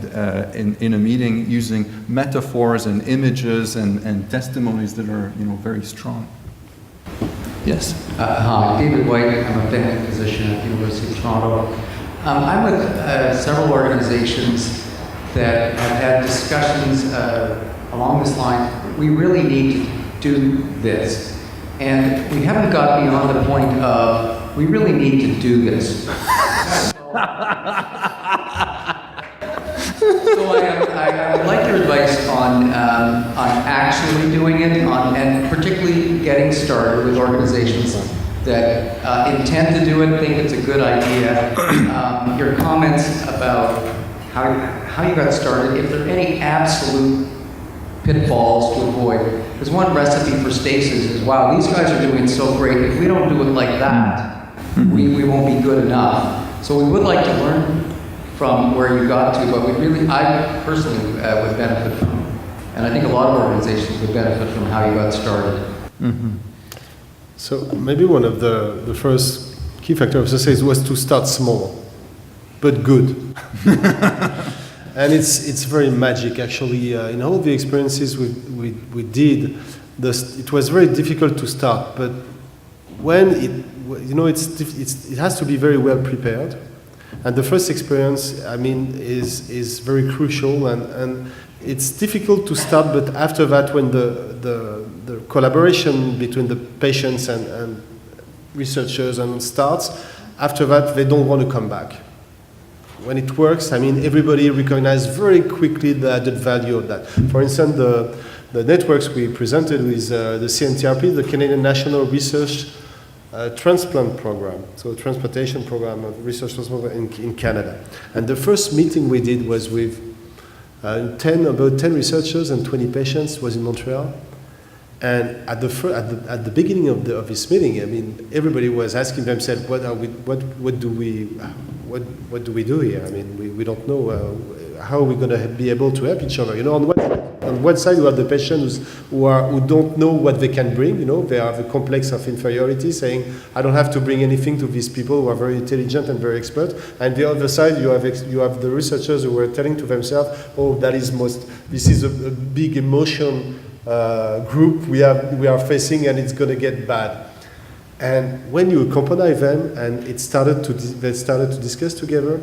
in a meeting, using metaphors and images and testimonies that are, you know, very strong. Yes. Hi, David White. I'm a family physician at the University of Toronto. I'm with several organizations that have had discussions along this line. We really need to do this. And we haven't got beyond the point of, we really need to do this. So I would like your advice on actually doing it, and particularly getting started with organizations that intend to do it, think it's a good idea. Your comments about how you got started, if there are any absolute pitfalls to avoid. There's one recipe for stasis is, wow, these guys are doing it so great. If we don't do it like that, we won't be good enough. So we would like to learn from where you got to, but I personally would benefit from, and I think a lot of organizations would benefit from how you got started. Mm-hmm. So maybe one of the first key factors of success was to start small, but good. And it's very magic, actually. In all the experiences we did, it was very difficult to start, but when it has to be very well prepared. And the first experience, I mean, is very crucial, and it's difficult to start, but after that, when the collaboration between the patients and researchers starts, after that, they don't want to come back. When it works, I mean, everybody recognizes very quickly the added value of that. For instance, the networks we presented with the CNTRP, the Canadian National Research Transplant Program, so a transplantation program of research in Canada. And the first meeting we did was with about 10 researchers and 20 patients, was in Montreal. And at the beginning of this meeting, I mean, everybody was asking themselves, what do we do here? I mean, we don't know how are we going to be able to help each other. You know, on one side you have the patients who don't know what they can bring. You know, they have a complex of inferiority, saying, I don't have to bring anything to these people who are very intelligent and very expert. And the other side you have the researchers who are telling to themselves, oh, this is a big emotion group we are facing, and it's going to get bad. And when you accompany them, and they started to discuss together,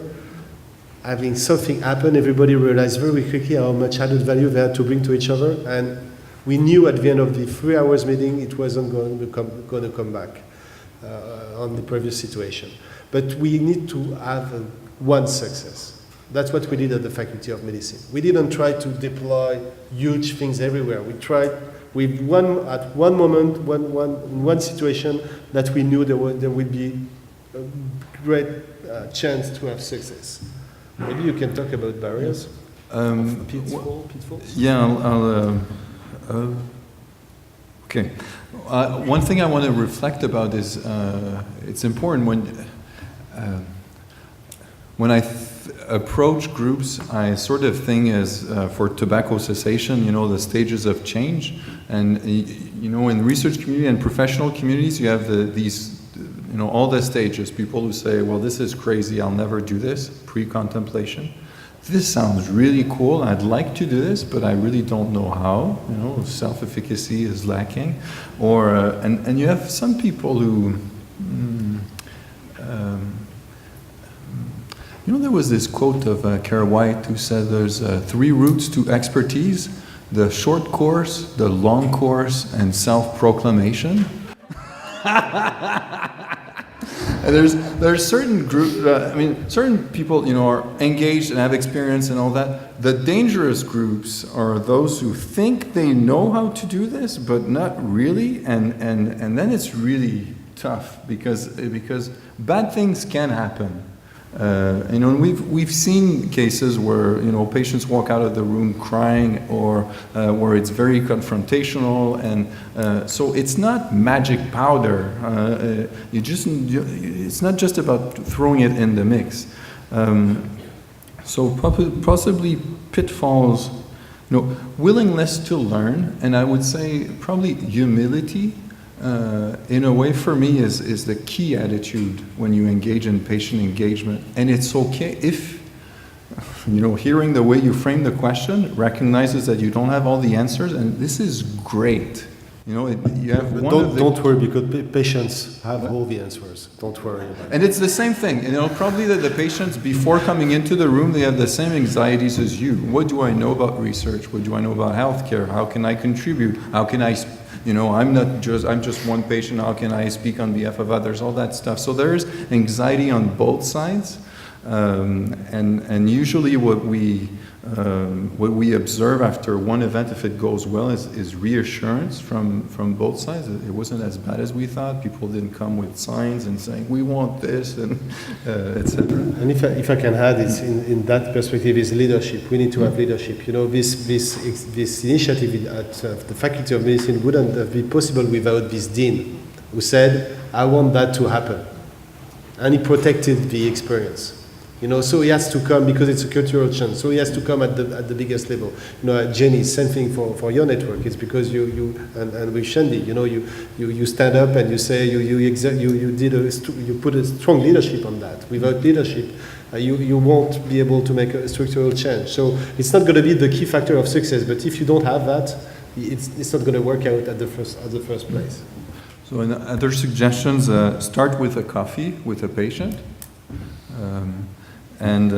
having something happen, everybody realized very quickly how much added value they had to bring to each other, and we knew at the end of the 3 hours meeting it wasn't going to come back on the previous situation. But we need to have one success. That's what we did at the Faculty of Medicine. We didn't try to deploy huge things everywhere. We tried with one moment, one situation that we knew there would be a great chance to have success. Maybe you can talk about barriers. Pitfalls. Yeah, okay. One thing I want to reflect about is it's important when I approach groups, I sort of think as for tobacco cessation, you know, the stages of change. And, you know, in research community and professional communities, you have these, you know, all the stages. People who say, well, this is crazy, I'll never do this, pre-contemplation. this sounds really cool, I'd like to do this, but I really don't know how, you know, self-efficacy is lacking. Or, and you have some people who, you know, there was this quote of Kara White who said there's 3 routes to expertise: the short course, the long course, and self-proclamation. And there's certain certain people, you know, are engaged and have experience and all that. The dangerous groups are those who think they know how to do this, but not really, and then it's really tough because bad things can happen. You know, we've seen cases where, you know, patients walk out of the room crying, or where it's very confrontational, and so it's not magic powder. It's not just about throwing it in the mix. So possibly pitfalls, you know, willingness to learn, and I would say probably humility. In a way, for me, is the key attitude when you engage in patient engagement. And it's okay if, you know, hearing the way you frame the question recognizes that you don't have all the answers, and this is great. You know, you have don't worry, because patients have all the answers. Don't worry about it. And it's the same thing. You know, probably that the patients, before coming into the room, they have the same anxieties as you. What do I know about research? What do I know about healthcare? How can I contribute? How can I, you know, I'm just one patient, how can I speak on behalf of others, all that stuff. So there is anxiety on both sides, and usually what we observe after one event, if it goes well, is reassurance from both sides. It wasn't as bad as we thought. People didn't come with signs and saying, we want this, and etc. And if I can add, it's in that perspective is leadership. We need to have leadership. You know, this initiative at the Faculty of Medicine wouldn't have been possible without this dean who said, I want that to happen. And he protected the experience. You know, so he has to come because it's a cultural change. So he has to come at the biggest level. You know, Jenny, same thing for your network. It's because you and with Shandy, you know, you stand up and you say you put a strong leadership on that. Without leadership, you won't be able to make a structural change. So it's not going to be the key factor of success. But if you don't have that, it's not going to work out at the first place. So, in other suggestions, start with a coffee with a patient. And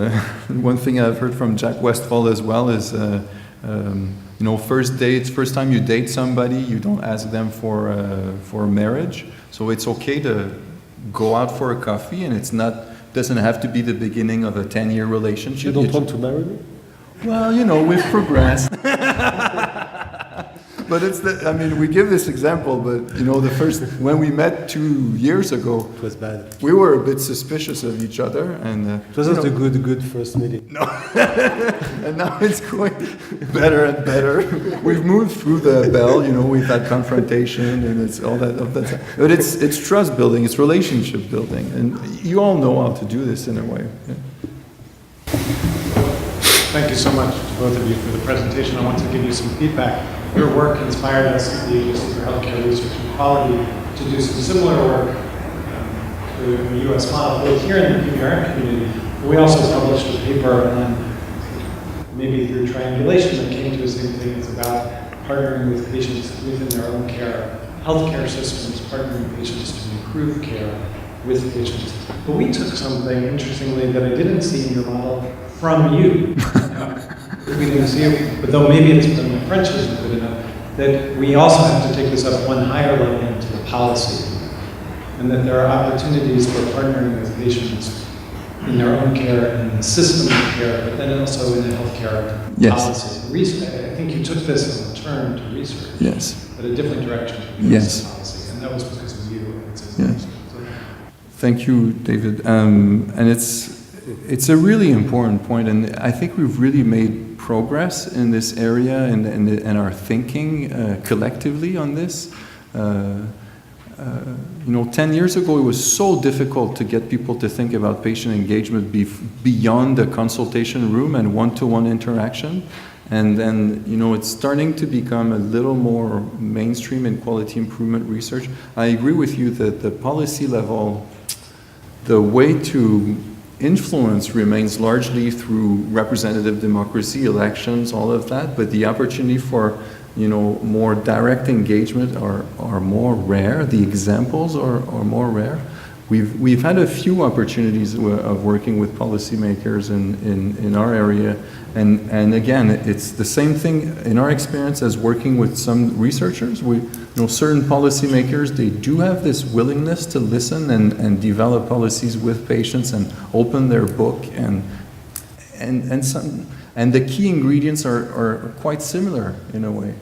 one thing I've heard from Jack Westfall as well is, you know, first time you date somebody, you don't ask them for marriage. So it's okay to go out for a coffee, and doesn't have to be the beginning of a 10-year relationship. You don't want to marry me? Well, you know, we've progressed. But we give this example, but, you know, when we met 2 years ago, it was bad. We were a bit suspicious of each other, and it wasn't a good first meeting. No, and now it's going better and better. We've moved through the bell, you know, we've had confrontation, and it's all that. But it's trust building, it's relationship building, and you all know how to do this in a way. Yeah. Thank you so much to both of you for the presentation. I want to give you some feedback. Your work inspired us at the Agency for Healthcare Research and Quality to do some similar work to the U.S. model, both here in the PBRN community. But we also published a paper on, maybe through triangulation, that came to the same thing. It's about partnering with patients within their own care, healthcare systems, partnering with patients to improve care with patients. But we took something, interestingly, that I didn't see in your model from you. We didn't see it, but though maybe it's because my French isn't good enough, that we also have to take this up one higher level into the policy, and that there are opportunities for partnering with patients in their own care and in the system of care, but then also in the healthcare policy. I think you took this as a turn to research, but a different direction to policy, and that was because of you. Yes. Thank you, David. And it's a really important point, and I think we've really made progress in this area and our thinking collectively on this. You know, 10 years ago, it was so difficult to get people to think about patient engagement beyond the consultation room and one-to-one interaction. And then, you know, it's starting to become a little more mainstream in quality improvement research. I agree with you that the policy level, the way to influence remains largely through representative democracy, elections, all of that, but the opportunity for, you know, more direct engagement are more rare. The examples are more rare. We've had a few opportunities of working with policymakers in our area, and again, it's the same thing in our experience as working with some researchers. We, you know, certain policymakers, they do have this willingness to listen and develop policies with patients and open their book, and the key ingredients are quite similar in a way.